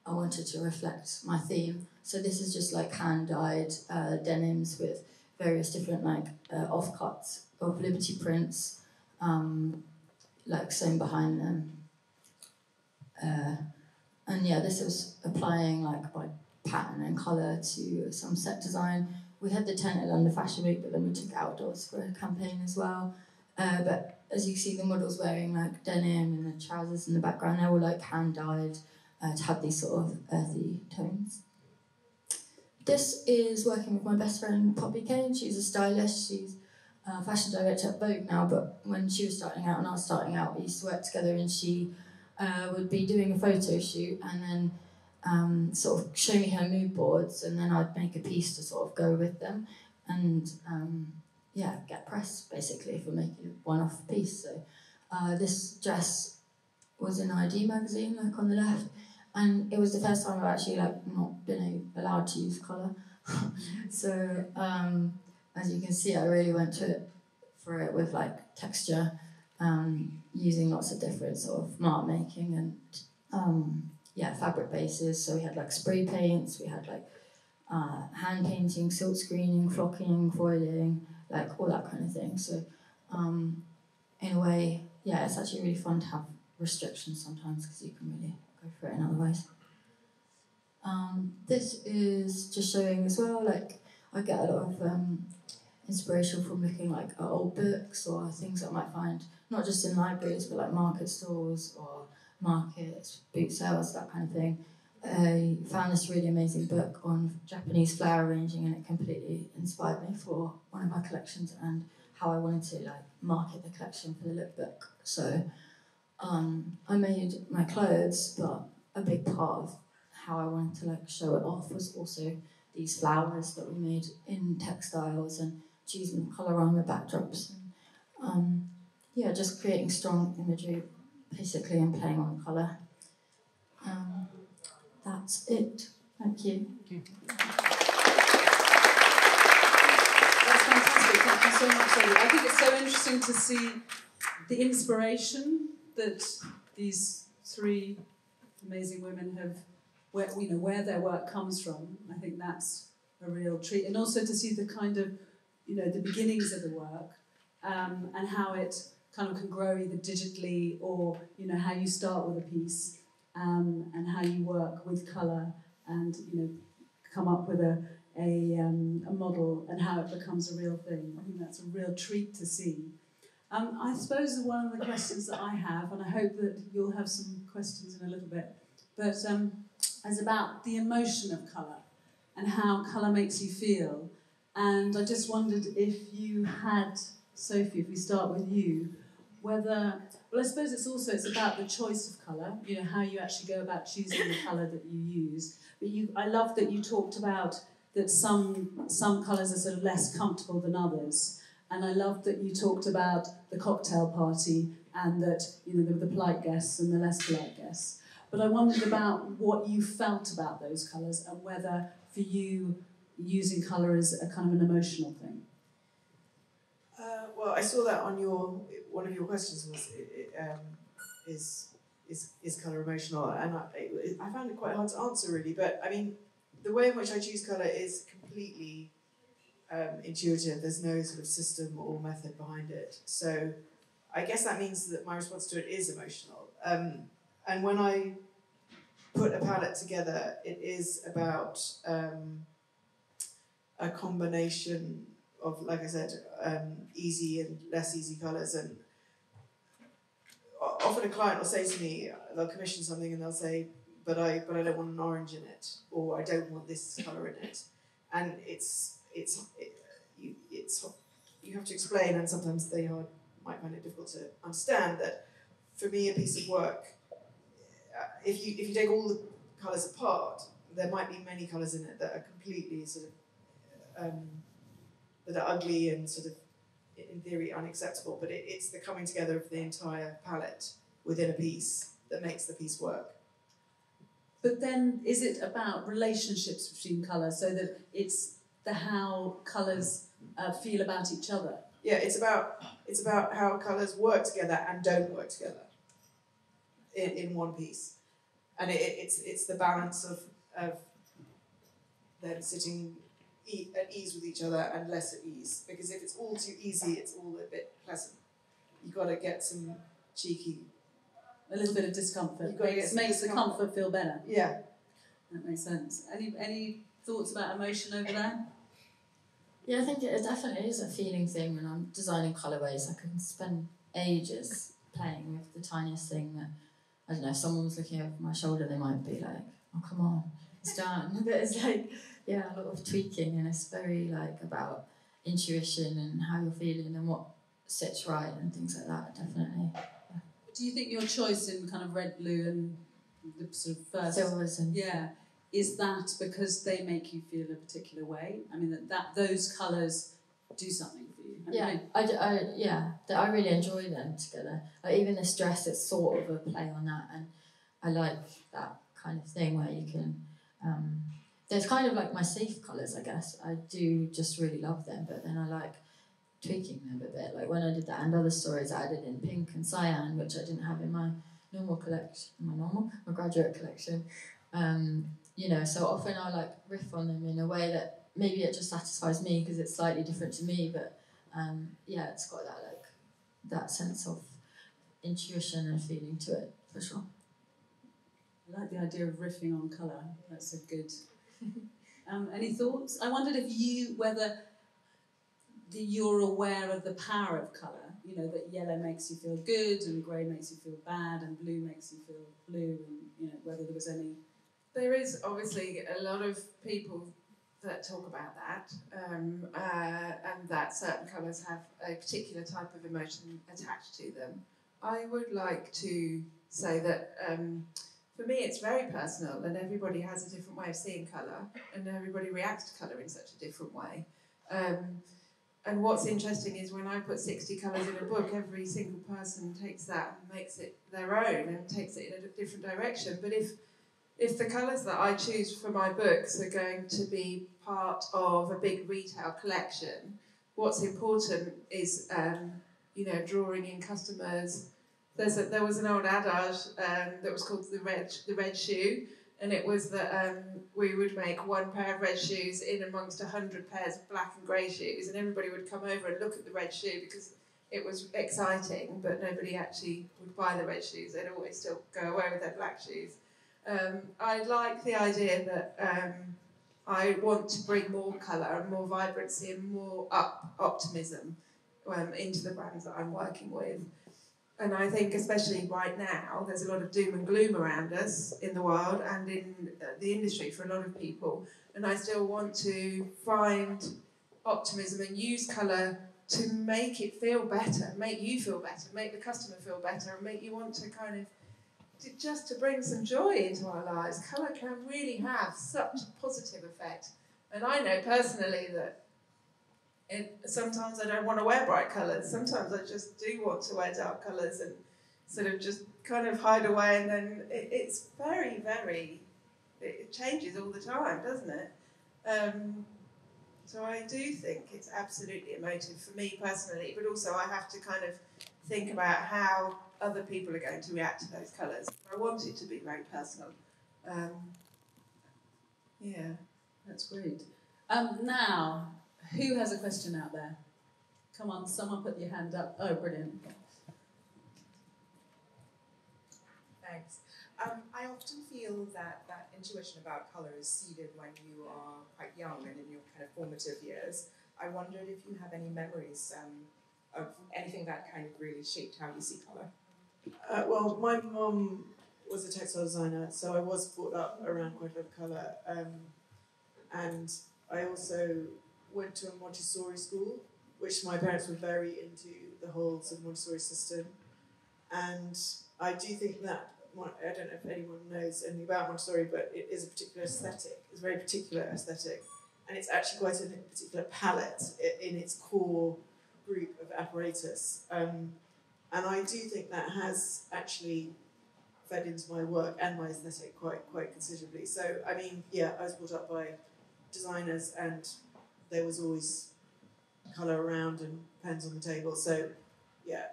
I wanted to reflect my theme. So this is just like hand-dyed denims with various different like offcuts of Liberty prints, like sewn behind them. And yeah, this was applying like by pattern and colour to some set design. We had the tent at London Fashion Week, but then we took it outdoors for a campaign as well. But as you see, the models wearing like denim and the trousers in the background, they're all like hand-dyed to have these sort of earthy tones. This is working with my best friend Poppy Kane. She's a stylist. She's a fashion director at Vogue now, but when she was starting out and I was starting out, we used to work together, and she would be doing a photo shoot and then sort of show me her mood boards, and then I'd make a piece to sort of go with them and yeah, get press basically for making a one-off piece. So this dress was in ID magazine, like on the left, and it was the first time I've actually like not been allowed to use colour. So as you can see, I really went for it with like texture, using lots of different sort of mark making and yeah, fabric bases. So we had like spray paints, we had like hand painting, silk screening, flocking, foiling, like all that kind of thing. So in a way, yeah, it's actually really fun to have restrictions sometimes because you can really go for it in other ways. This is just showing as well, like I get a lot of inspiration from looking like at old books or things that I might find not just in libraries but like market stalls or markets, boot sales, that kind of thing. I found this really amazing book on Japanese flower arranging, and it completely inspired me for one of my collections and how I wanted to like market the collection for the lookbook. So I made my clothes, but a big part of how I wanted to like show it off was also these flowers that we made in textiles and choosing the colourama backdrops. And, yeah, just creating strong imagery basically and playing on colour. That's it. Thank you. That's fantastic. Thank you so much, Sadie. I think it's so interesting to see the inspiration that these three amazing women have, where their work comes from. I think that's a real treat, and also to see the kind of, the beginnings of the work, and how it kind of can grow either digitally or, how you start with a piece, and how you work with colour and, come up with a model and how it becomes a real thing. I think that's a real treat to see. I suppose one of the questions that I have, and I hope that you'll have some questions in a little bit, but is about the emotion of colour and how colour makes you feel. And I just wondered if you had, Sophie, if we start with you, whether, well, I suppose it's about the choice of colour, how you actually go about choosing the colour that you use. But I love that you talked about that some colours are sort of less comfortable than others. And I love that you talked about the cocktail party and that, the polite guests and the less polite guests. But I wondered about what you felt about those colours and whether, for you, using colour is a kind of an emotional thing. Well, I saw that on one of your questions was is colour emotional, and I found it quite hard to answer really. But I mean, the way in which I choose colour is completely intuitive. There's no sort of system or method behind it. So I guess that means that my response to it is emotional. And when I put a palette together, it is about a combination of, like I said, easy and less easy colours. And often a client will say to me, they'll commission something and they'll say, but I don't want an orange in it, or I don't want this colour in it. And you have to explain, and sometimes they might find it difficult to understand that for me a piece of work, if you take all the colours apart, there might be many colours in it that are completely sort of that are ugly and sort of in theory unacceptable, but it's the coming together of the entire palette within a piece that makes the piece work. But then is it about relationships between colours, so that it's how colours feel about each other? Yeah, it's about how colours work together and don't work together in one piece. And it's the balance of them sitting at ease with each other and less at ease. Because if it's all too easy, it's all a bit pleasant. You've got to get some cheeky... A little bit of discomfort. Makes the comfort feel better. Yeah. That makes sense. Any thoughts about emotion over there? Yeah, I think it definitely is a feeling thing when I'm designing colourways. I can spend ages playing with the tiniest thing that, I don't know, if someone was looking over my shoulder, they might be like, oh, come on, it's done. But it's like, yeah, a lot of tweaking, and it's very like about intuition and how you're feeling and what sits right and things like that, definitely. Yeah. Do you think your choice in kind of red, blue and the sort of first... Silvers and... Yeah. Is that because they make you feel a particular way? I mean, that those colours do something for you. I really enjoy them together. Like even this dress, it's sort of a play on that, and I like that kind of thing where you can. There's kind of like my safe colours, I guess. I do just really love them, but then I like tweaking them a bit. Like when I did that and other stories, I added in pink and cyan, which I didn't have in my normal collection, my graduate collection. You know, so often I like riff on them in a way that maybe it just satisfies me because it's slightly different to me, but it's got that sense of intuition and feeling to it for sure. I like the idea of riffing on colour. That's a good. Any thoughts? I wondered whether you're aware of the power of colour. You know, that yellow makes you feel good and grey makes you feel bad and blue makes you feel blue, and you know whether there was any. There is obviously a lot of people that talk about that, and that certain colours have a particular type of emotion attached to them. I would like to say that for me it's very personal, and everybody has a different way of seeing colour, and everybody reacts to colour in such a different way. And what's interesting is when I put 60 colours in a book, every single person takes that and makes it their own and takes it in a different direction. But if the colours that I choose for my books are going to be part of a big retail collection, what's important is, drawing in customers. There was an old adage that was called the red shoe, and it was that we would make one pair of red shoes in amongst 100 pairs of black and grey shoes, and everybody would come over and look at the red shoe because it was exciting, but nobody actually would buy the red shoes. They'd always still go away with their black shoes. I like the idea that I want to bring more colour and more vibrancy and more optimism into the brands that I'm working with. And I think especially right now, there's a lot of doom and gloom around us in the world and in the industry for a lot of people. And I still want to find optimism and use colour to make it feel better, make you feel better, make the customer feel better, and make you want to kind of just to bring some joy into our lives. Colour can really have such a positive effect. And I know personally that sometimes I don't want to wear bright colours. Sometimes I just do want to wear dark colours and sort of just kind of hide away, and then it's very, very... It changes all the time, doesn't it? So I do think it's absolutely emotive for me personally, but also I have to kind of think about how other people are going to react to those colours. I want it to be very personal. That's great. Now, who has a question out there? Come on, someone put your hand up. Oh, brilliant. Thanks. I often feel that intuition about colour is seeded when you are quite young and in your kind of formative years. I wondered if you have any memories of anything that kind of really shaped how you see colour. Well, my mum was a textile designer, so I was brought up around quite a lot of colour. And I also went to a Montessori school, which my parents were very into the whole sort of Montessori system. And I do think that, I don't know if anyone knows anything about Montessori, but it is a particular aesthetic. It's a very particular aesthetic. And it's actually quite a particular palette in its core group of apparatus. And I do think that has actually fed into my work and my aesthetic quite considerably. So, I mean, yeah, I was brought up by designers and there was always colour around and pens on the table. So, yeah,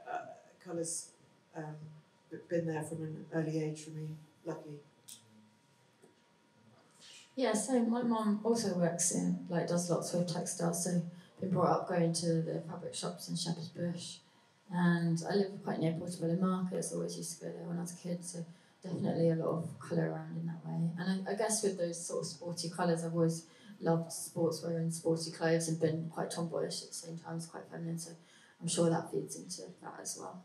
colour's been there from an early age for me, luckily. Yeah, so my mum also works in, like, does lots with textiles, so been brought up going to the fabric shops in Shepherd's Bush, and I live quite near Portobello Market, so I always used to go there when I was a kid, so definitely a lot of colour around in that way. And I guess with those sort of sporty colours, I've always loved sportswear and sporty clothes and been quite tomboyish at the same time, it's quite feminine, so I'm sure that feeds into that as well.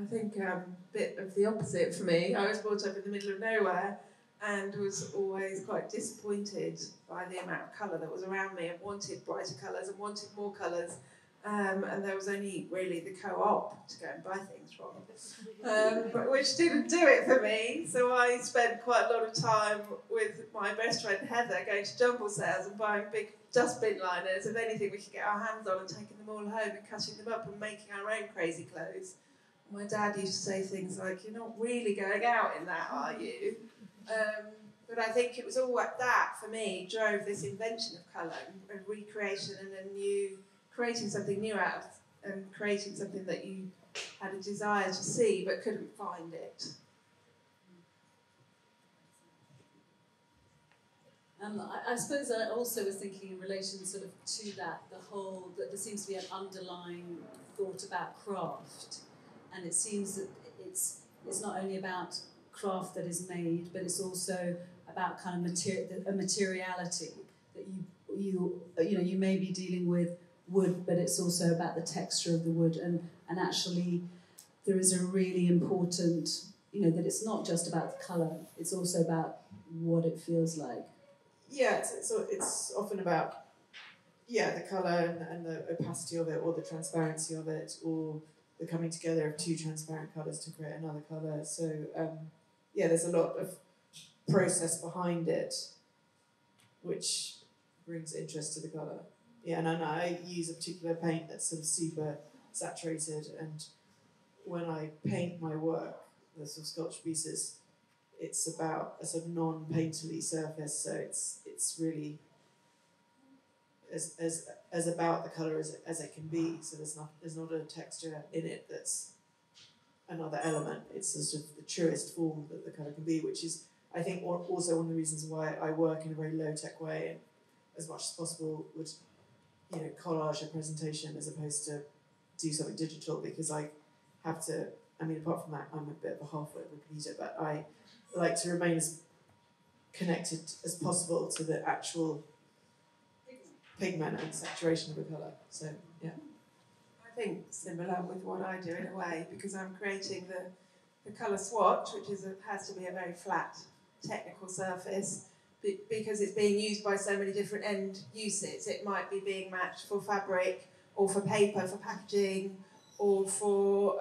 I think a bit of the opposite for me. I was brought up in the middle of nowhere and was always quite disappointed by the amount of colour that was around me and wanted brighter colours and wanted more colours. And there was only really the co-op to go and buy things from, but which didn't do it for me. So I spent quite a lot of time with my best friend Heather going to jumble sales and buying big dustbin liners of anything we could get our hands on and taking them all home and cutting them up and making our own crazy clothes. My dad used to say things like, "You're not really going out in that, are you?" But I think it was all that, for me, drove this invention of colour and recreation and creating something new out of, and creating something that you had a desire to see but couldn't find it. I suppose I also was thinking in relation sort of to that, that there seems to be an underlying thought about craft. And it seems that it's not only about craft that is made, but it's also about kind of a materiality that you may be dealing with wood, but it's also about the texture of the wood, and actually there is a really important, that it's not just about the colour, it's also about what it feels like. Yeah, it's often about the colour and the opacity of it, or the transparency of it, or the coming together of two transparent colours to create another colour. So, there's a lot of process behind it, which brings interest to the colour. Yeah, and I use a particular paint that's sort of super saturated, and when I paint my work, the sort of sculpture pieces, it's about a sort of non-painterly surface, so it's really as about the colour as it can be. So there's not a texture in it that's another element. It's sort of the truest form that the colour can be, which is, I think, also one of the reasons why I work in a very low-tech way and as much as possible would, collage a presentation as opposed to do something digital, because I have to, apart from that, I'm a bit of a half-wit repeater, but I like to remain as connected as possible to the actual pigment and saturation of the colour. So, yeah. I think similar with what I do in a way, because I'm creating the colour swatch, which has to be a very flat technical surface, because it's being used by so many different end uses. It might be being matched for fabric, or for paper, for packaging, or for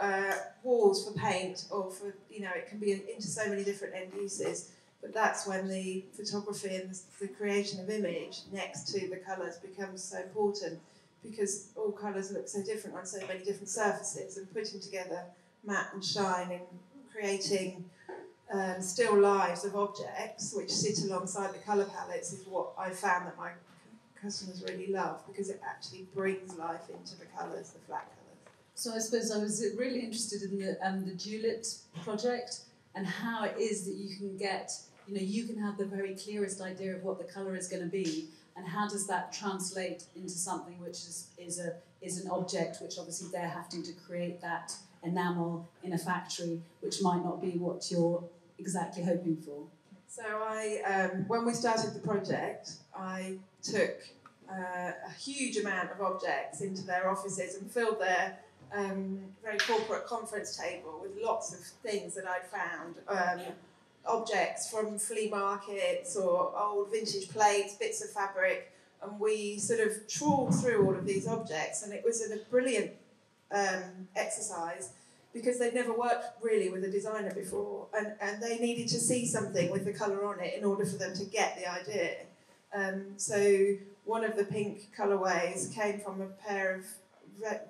walls for paint, or for, it can be into so many different end uses. But that's when the photography and the creation of image next to the colours becomes so important, because all colours look so different on so many different surfaces, and putting together matte and shine and creating still lives of objects which sit alongside the colour palettes is what I found that my customers really love, because it actually brings life into the colours, the flat colours. So I suppose I was really interested in the Dulit project, and how it is that you can get, you can have the very clearest idea of what the colour is going to be, and how does that translate into something which is an object, which obviously they're having to create that enamel in a factory, which might not be what you're exactly hoping for. So when we started the project, I took a huge amount of objects into their offices and filled their very corporate conference table with lots of things that I'd found. Objects from flea markets or old vintage plates, bits of fabric, and we sort of trawled through all of these objects, and it was a brilliant exercise, because they'd never worked really with a designer before, and they needed to see something with the colour on it in order for them to get the idea. So one of the pink colourways came from a pair of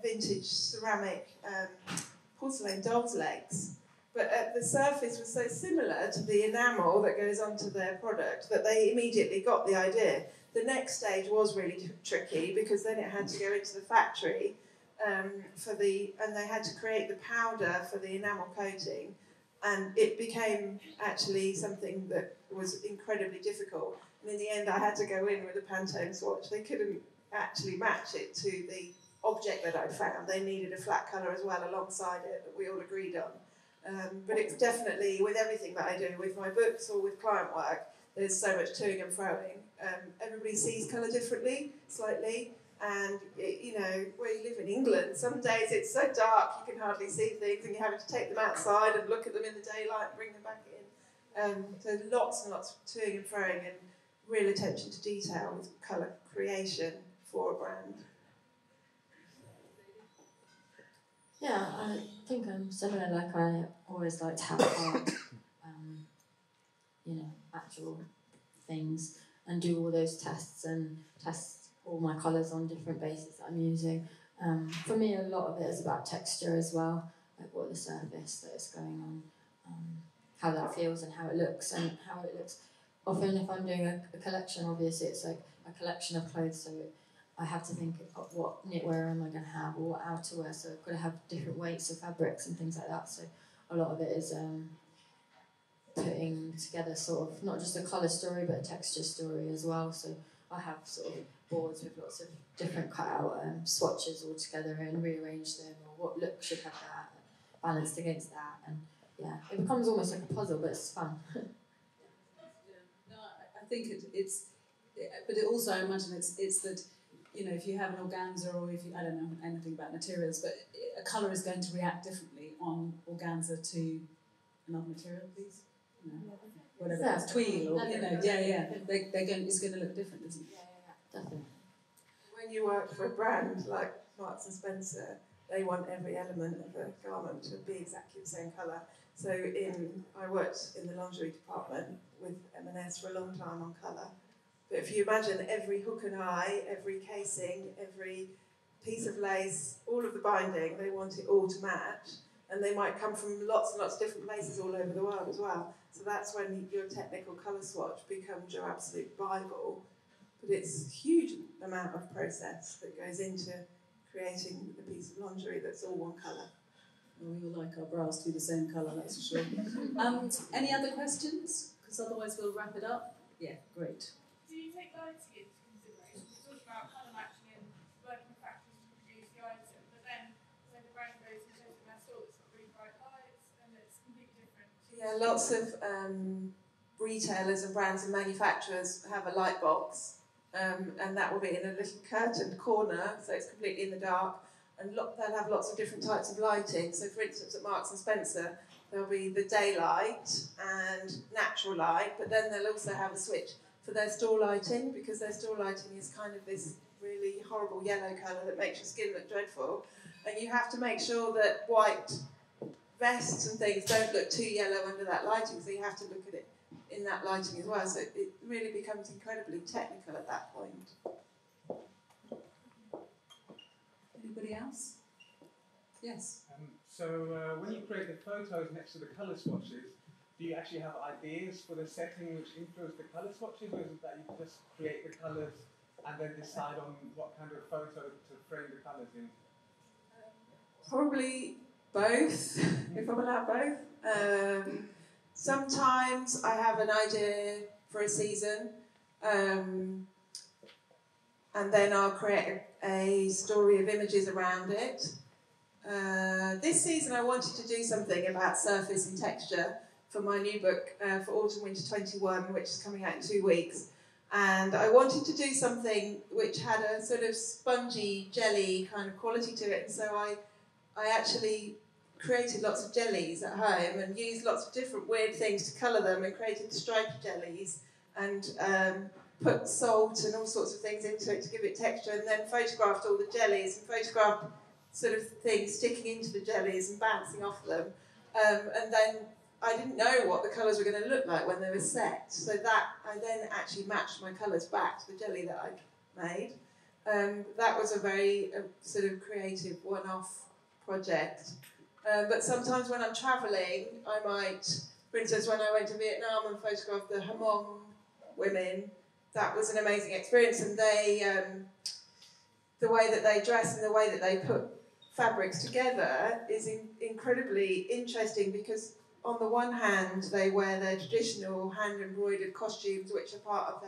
vintage ceramic porcelain doll's legs, but the surface was so similar to the enamel that goes onto their product that they immediately got the idea. The next stage was really tricky, because then it had to go into the factory and they had to create the powder for the enamel coating, And it became actually something that was incredibly difficult. And in the end, I had to go in with a Pantone swatch. They couldn't actually match it to the object that I'd found. They needed a flat colour as well alongside it that we all agreed on. But it's definitely, with everything that I do, with my books or with client work, there's so much toing and froing. Everybody sees colour differently, slightly. And, you know, where you live in England, some days it's so dark you can hardly see things and you're having to take them outside and look at them in the daylight and bring them back in. So lots and lots of toing and froing and real attention to detail with colour creation for a brand. Yeah, I think I'm similar. Like, I always like to have hard, you know, actual things and do all those tests and test all my colours on different bases that I'm using. For me, a lot of it is about texture as well, like what the surface that is going on, how that feels and how it looks and how it looks. Often if I'm doing a collection, obviously it's like a collection of clothes, so I have to think of what knitwear am I going to have or what outerwear, so I've got to have different weights of fabrics and things like that. So a lot of it is putting together sort of not just a colour story but a texture story as well. So I have sort of boards with lots of different cut-out swatches all together and rearrange them, or what look should have that balanced against that, and yeah, it becomes almost like a puzzle, but it's fun. No, I think but it also, I imagine it's that, you know, if you have an organza or if you, I don't know anything about materials, but a colour is going to react differently on organza to another material, please. You know, whatever Yeah. it's twill or, you know, it's going to look different, isn't it? Definitely. When you work for a brand like Marks and Spencer, they want every element of the garment to be exactly the same colour. So I worked in the lingerie department with M&S for a long time on colour. But if you imagine every hook and eye, every casing, every piece of lace, all of the binding, they want it all to match. And they might come from lots and lots of different places all over the world as well. So that's when your technical colour swatch becomes your absolute Bible. But it's a huge amount of process that goes into creating a piece of lingerie that's all one colour. Well, we all like our bras to be the same colour, that's for sure. Any other questions? Because otherwise we'll wrap it up. Yeah, great. Do you take lighting into consideration? You talked about colour matching and working with factories to produce the item, but then when the brand goes and shows in their store, it's got really bright lights and it's completely different. Yeah, lots of retailers and brands and manufacturers have a light box. And that will be in a little curtained corner, so it's completely in the dark. And they'll have lots of different types of lighting. So, for instance, at Marks and Spencer, there'll be the daylight and natural light, but then they'll also have a switch for their store lighting, because their store lighting is kind of this really horrible yellow colour that makes your skin look dreadful. And you have to make sure that white vests and things don't look too yellow under that lighting, so you have to look at it in that lighting as well, so it really becomes incredibly technical at that point. Anybody else? Yes. So when you create the photos next to the colour swatches, do you actually have ideas for the setting which influence the colour swatches, or is it that you just create the colours and then decide on what kind of photo to frame the colours in? Probably both, if I'm allowed both. Sometimes I have an idea for a season, and then I'll create a story of images around it. This season I wanted to do something about surface and texture for my new book for Autumn Winter 21, which is coming out in 2 weeks. And I wanted to do something which had a sort of spongy jelly kind of quality to it. And so I actually created lots of jellies at home and used lots of different weird things to colour them, and created striped jellies and put salt and all sorts of things into it to give it texture, and then photographed all the jellies and photographed sort of things sticking into the jellies and bouncing off them. And then I didn't know what the colours were going to look like when they were set, so that I then actually matched my colours back to the jelly that I'd made. That was a very sort of creative one-off project. But sometimes when I'm travelling, I might, for instance, when I went to Vietnam and photographed the Hmong women, that was an amazing experience, and they, the way that they dress and the way that they put fabrics together is incredibly interesting, because on the one hand, they wear their traditional hand-embroidered costumes, which are part of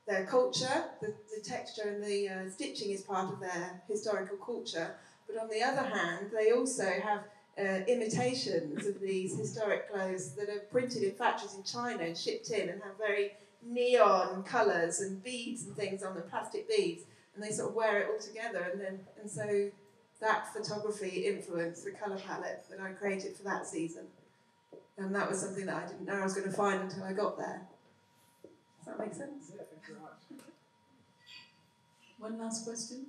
their culture. The texture and the stitching is part of their historical culture. But on the other hand, they also have imitations of these historic clothes that are printed in factories in China and shipped in and have very neon colours and beads and things on them, plastic beads, and they sort of wear it all together, and so that photography influenced the colour palette that I created for that season. And that was something that I didn't know I was going to find until I got there. Does that make sense? Yeah, thank you very much. One last question?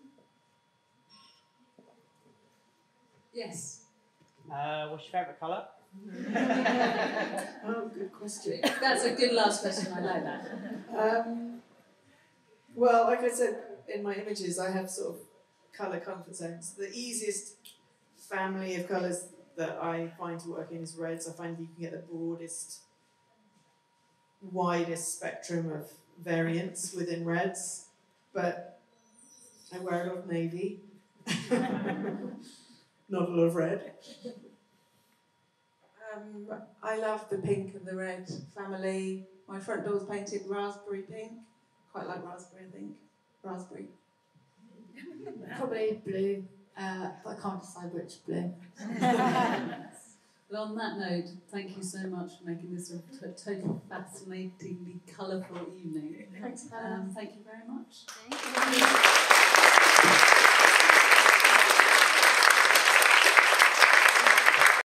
Yes. What's your favourite colour? Oh, good question. That's a good last question, I like that. Well, like I said in my images, I have sort of colour comfort zones. The easiest family of colours that I find to work in is reds. I find you can get the broadest, widest spectrum of variants within reds, but I wear a lot of navy, not a lot of red. I love the pink and the red family. My front door's painted raspberry pink. Quite like raspberry, I think. Raspberry. Probably blue, but I can't decide which blue. Well, on that note, thank you so much for making this a totally fascinatingly colourful evening. Thanks, Thank you very much.